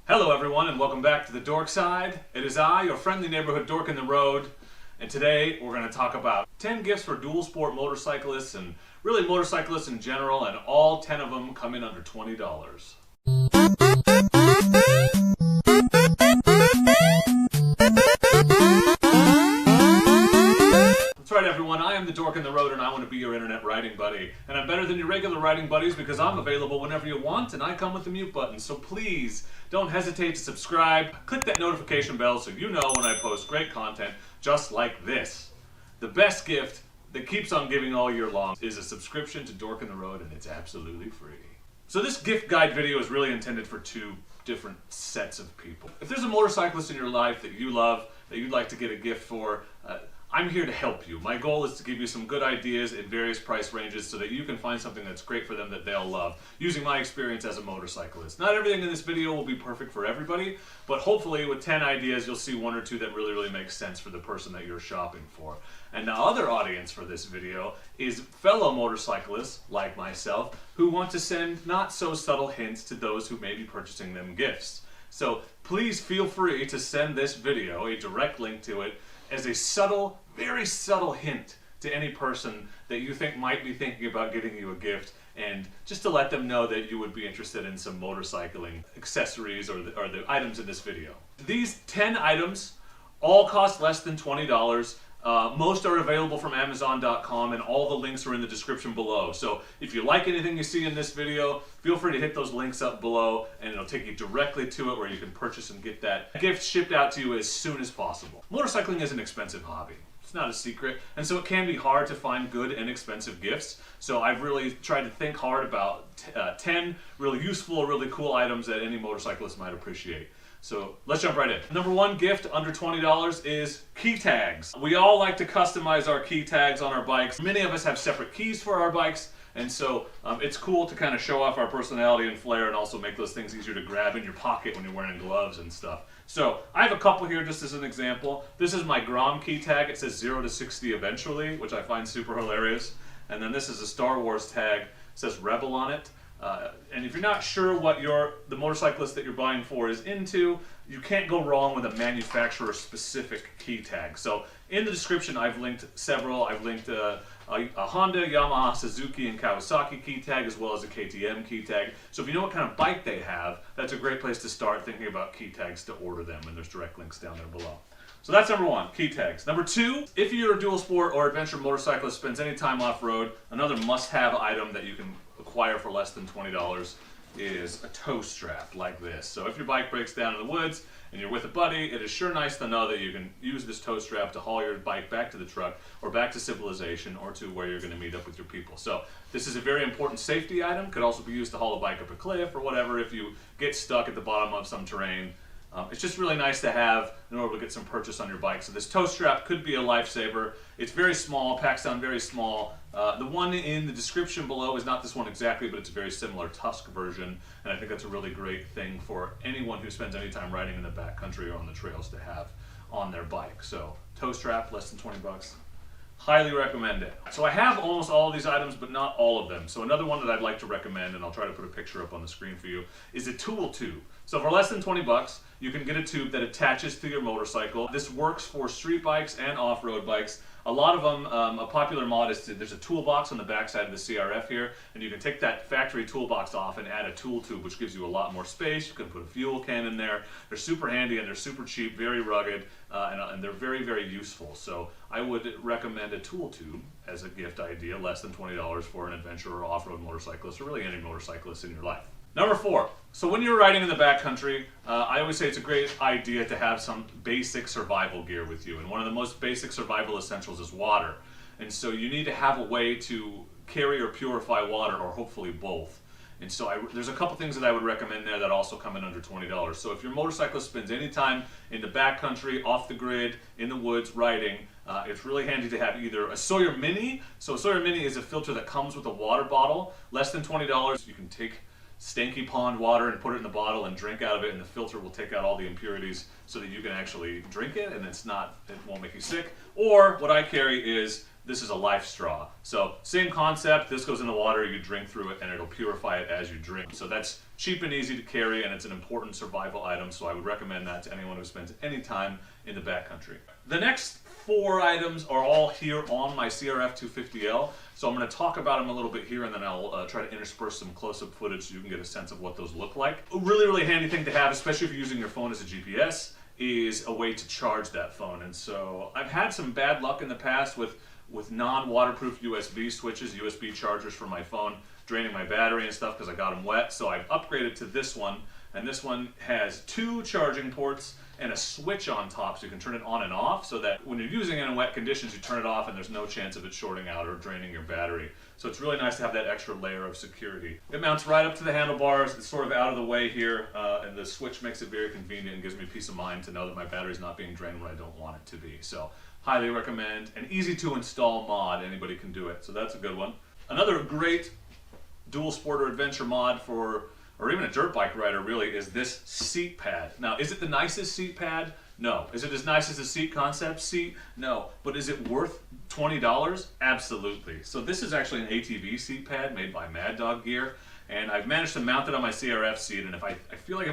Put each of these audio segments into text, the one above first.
Hello everyone and welcome back to the Dork Side. It is I, your friendly neighborhood dork in the road, and today we're going to talk about 10 gifts for dual sport motorcyclists and really motorcyclists in general, and all 10 of them come in under $20. That's right everyone, I am the dork in the road and I want to be your internet riding buddy. And I'm better than your regular riding buddies because I'm available whenever you want and I come with the mute button. So please don't hesitate to subscribe. Click that notification bell so you know when I post great content just like this. The best gift that keeps on giving all year long is a subscription to Dork in the Road, and it's absolutely free. So this gift guide video is really intended for two different sets of people. If there's a motorcyclist in your life that you love, that you'd like to get a gift for, I'm here to help you. My goal is to give you some good ideas in various price ranges so that you can find something that's great for them that they'll love, using my experience as a motorcyclist. Not everything in this video will be perfect for everybody, but hopefully with 10 ideas you'll see one or two that really make sense for the person that you're shopping for. And the other audience for this video is fellow motorcyclists, like myself, who want to send not so subtle hints to those who may be purchasing them gifts. So please feel free to send this video, a direct link to it, as a subtle, very subtle hint to any person that you think might be thinking about getting you a gift, and just to let them know that you would be interested in some motorcycling accessories or the items in this video. These 10 items all cost less than $20. Most are available from Amazon.com, and all the links are in the description below. So if you like anything you see in this video, feel free to hit those links up below and it'll take you directly to it where you can purchase and get that gift shipped out to you as soon as possible. Motorcycling is an expensive hobby. It's not a secret, and so it can be hard to find good and expensive gifts. So I've really tried to think hard about 10 really useful, really cool items that any motorcyclist might appreciate. So let's jump right in. Number one gift under $20 is key tags. We all like to customize our key tags on our bikes. Many of us have separate keys for our bikes, and so it's cool to kind of show off our personality and flair and also make those things easier to grab in your pocket when you're wearing gloves and stuff. So I have a couple here just as an example. This is my Grom key tag. It says 0 to 60 eventually, which I find super hilarious. And then this is a Star Wars tag. It says Rebel on it. And if you're not sure what the motorcyclist that you're buying for is into, you can't go wrong with a manufacturer-specific key tag. So in the description, I've linked several. I've linked a Honda, Yamaha, Suzuki, and Kawasaki key tag, as well as a KTM key tag. So if you know what kind of bike they have, that's a great place to start thinking about key tags to order them, and there's direct links down there below. So that's number one, key tags. Number two, if you're a dual sport or adventure motorcyclist, spends any time off-road, another must-have item that you can acquire for less than $20 is a tow strap like this. So if your bike breaks down in the woods and you're with a buddy, it is sure nice to know that you can use this tow strap to haul your bike back to the truck or back to civilization or to where you're going to meet up with your people. So this is a very important safety item. Could also be used to haul a bike up a cliff or whatever if you get stuck at the bottom of some terrain. It's just really nice to have in order to get some purchase on your bike. So this tow strap could be a lifesaver. It's very small, packs down very small. The one in the description below is not this one exactly, but it's a very similar Tusk version, and I think that's a really great thing for anyone who spends any time riding in the backcountry or on the trails to have on their bike. So tow strap, less than 20 bucks. Highly recommend it. So I have almost all of these items, but not all of them. So another one that I'd like to recommend, and I'll try to put a picture up on the screen for you, is a tool tube. So for less than 20 bucks, you can get a tube that attaches to your motorcycle. This works for street bikes and off-road bikes. A lot of them, a popular mod is there's a toolbox on the back side of the CRF here, and you can take that factory toolbox off and add a tool tube, which gives you a lot more space. You can put a fuel can in there. They're super handy and they're super cheap, very rugged, and they're very useful. So I would recommend a tool tube as a gift idea, less than $20 for an adventure or off-road motorcyclist, or really any motorcyclist in your life. Number four, so when you're riding in the backcountry, I always say it's a great idea to have some basic survival gear with you. And one of the most basic survival essentials is water. And so you need to have a way to carry or purify water, or hopefully both. And so there's a couple things that I would recommend there that also come in under $20. So if your motorcyclist spends any time in the backcountry, off the grid, in the woods, riding, it's really handy to have either a Sawyer Mini. So a Sawyer Mini is a filter that comes with a water bottle. Less than $20, you can take stanky pond water and put it in the bottle and drink out of it, and the filter will take out all the impurities so that you can actually drink it and it won't make you sick. Or what I carry is This is a life straw. So same concept, this goes in the water, you drink through it, and it'll purify it as you drink. So that's cheap and easy to carry, and it's an important survival item, so I would recommend that to anyone who spends any time in the backcountry. The next 4 items are all here on my CRF 250L, so I'm going to talk about them a little bit here, and then I'll try to intersperse some close-up footage so you can get a sense of what those look like. A really, really handy thing to have, especially if you're using your phone as a GPS, is a way to charge that phone. And so I've had some bad luck in the past with non-waterproof USB switches, USB chargers for my phone, draining my battery and stuff because I got them wet. So I've upgraded to this one, and this one has 2 charging ports and a switch on top so you can turn it on and off, so that when you're using it in wet conditions, you turn it off and there's no chance of it shorting out or draining your battery. So it's really nice to have that extra layer of security. It mounts right up to the handlebars. It's sort of out of the way here, and the switch makes it very convenient and gives me peace of mind to know that my battery's not being drained when I don't want it to be. So highly recommend. An easy to install mod, anybody can do it, so that's a good one. Another great dual sport or adventure mod for, or even a dirt bike rider really, is this seat pad. Now, is it the nicest seat pad? No. Is it as nice as a seat concept seat? No. But is it worth $20? Absolutely. So this is actually an ATV seat pad made by Mad Dog Gear, and I've managed to mount it on my CRF seat, and I feel like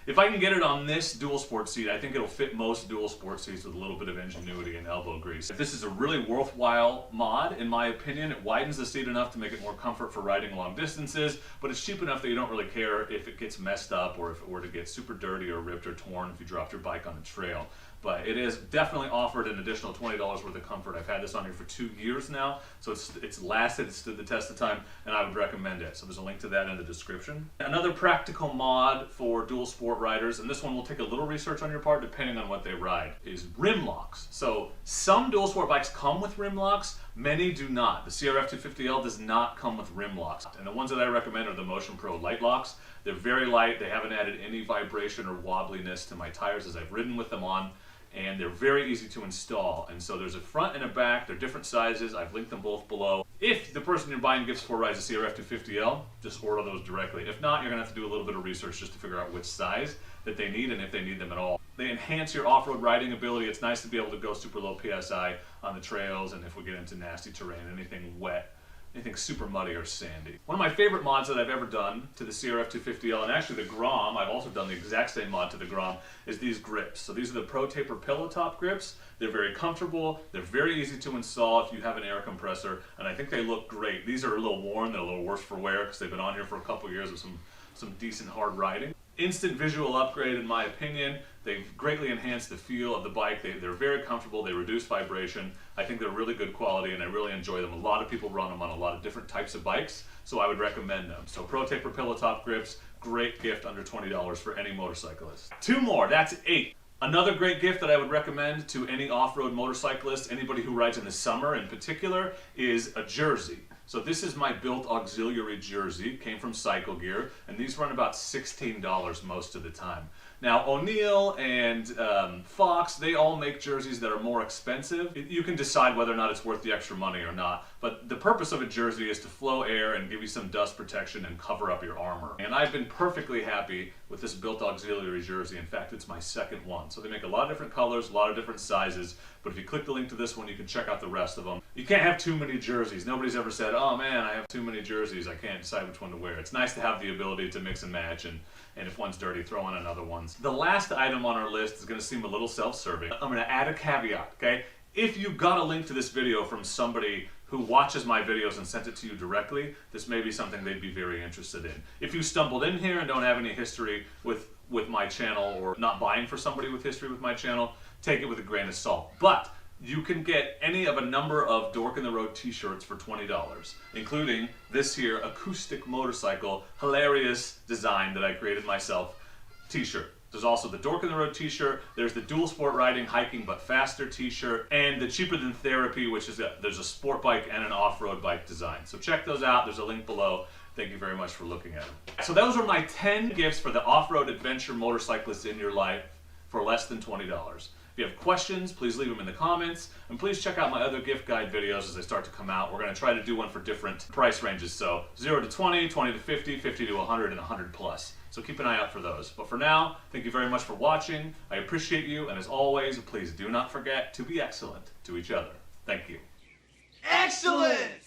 if I can get it on this dual sport seat, I think it'll fit most dual sport seats with a little bit of ingenuity and elbow grease. This is a really worthwhile mod, in my opinion. It widens the seat enough to make it more comfort for riding long distances, but it's cheap enough that you don't really care if it gets messed up or if it were to get super dirty or ripped or torn if you dropped your bike on the trail. But it is definitely offered an additional $20 worth of comfort. I've had this on here for 2 years now, so it's lasted, it's stood the test of time, and I would recommend it. So there's a link to that in the description. Another practical mod for dual sport riders, and this one will take a little research on your part depending on what they ride, is rim locks. So some dual sport bikes come with rim locks, many do not. The CRF 250L does not come with rim locks, and the ones that I recommend are the Motion Pro light locks. They're very light, they haven't added any vibration or wobbliness to my tires as I've ridden with them on, and they're very easy to install. And so there's a front and a back, they're different sizes, I've linked them both below. If the person you're buying gifts for rides a CRF 250L, just order those directly. If not, you're gonna have to do a little bit of research just to figure out which size that they need and if they need them at all. They enhance your off-road riding ability. It's nice to be able to go super low PSI on the trails, and if we get into nasty terrain, anything wet, anything super muddy or sandy. One of my favorite mods that I've ever done to the CRF 250L, and actually the Grom, I've also done the exact same mod to the Grom, is these grips. So these are the Pro Taper Pillowtop grips. They're very comfortable, they're very easy to install if you have an air compressor, and I think they look great. These are a little worn, they're a little worse for wear because they've been on here for a couple years with some decent hard riding. Instant visual upgrade in my opinion. They've greatly enhanced the feel of the bike. They're very comfortable, they reduce vibration. I think they're really good quality and I really enjoy them. A lot of people run them on a lot of different types of bikes, so I would recommend them. So Pro Taper Pillowtop grips, great gift under $20 for any motorcyclist. 2 more, that's 8. Another great gift that I would recommend to any off-road motorcyclist, anybody who rides in the summer in particular, is a jersey. So this is my built auxiliary jersey, came from Cycle Gear, and these run about $16 most of the time. Now O'Neill and Fox, they all make jerseys that are more expensive. You can decide whether or not it's worth the extra money or not, but the purpose of a jersey is to flow air and give you some dust protection and cover up your armor. And I've been perfectly happy with this built auxiliary jersey. In fact, it's my second one. So they make a lot of different colors, a lot of different sizes, but if you click the link to this one, you can check out the rest of them. You can't have too many jerseys. Nobody's ever said, oh man, I have too many jerseys, I can't decide which one to wear. It's nice to have the ability to mix and match, and if one's dirty, throw on another one. The last item on our list is going to seem a little self-serving. I'm going to add a caveat, okay? If you got a link to this video from somebody who watches my videos and sent it to you directly, this may be something they'd be very interested in. If you stumbled in here and don't have any history with my channel, or not buying for somebody with history with my channel, take it with a grain of salt. But you can get any of a number of Dork in the Road t-shirts for $20, including this here acoustic motorcycle, hilarious design that I created myself t-shirt. There's also the Dork in the Road t-shirt, there's the Dual Sport Riding Hiking But Faster t-shirt, and the Cheaper Than Therapy, which is there's a sport bike and an off-road bike design. So check those out, there's a link below. Thank you very much for looking at them. So those are my 10 gifts for the off-road adventure motorcyclist in your life for less than $20. If you have questions, please leave them in the comments, and please check out my other gift guide videos as they start to come out. We're going to try to do one for different price ranges, so 0 to 20, 20 to 50, 50 to 100, and 100 plus. So keep an eye out for those. But for now, thank you very much for watching. I appreciate you, and as always, please do not forget to be excellent to each other. Thank you. Excellent!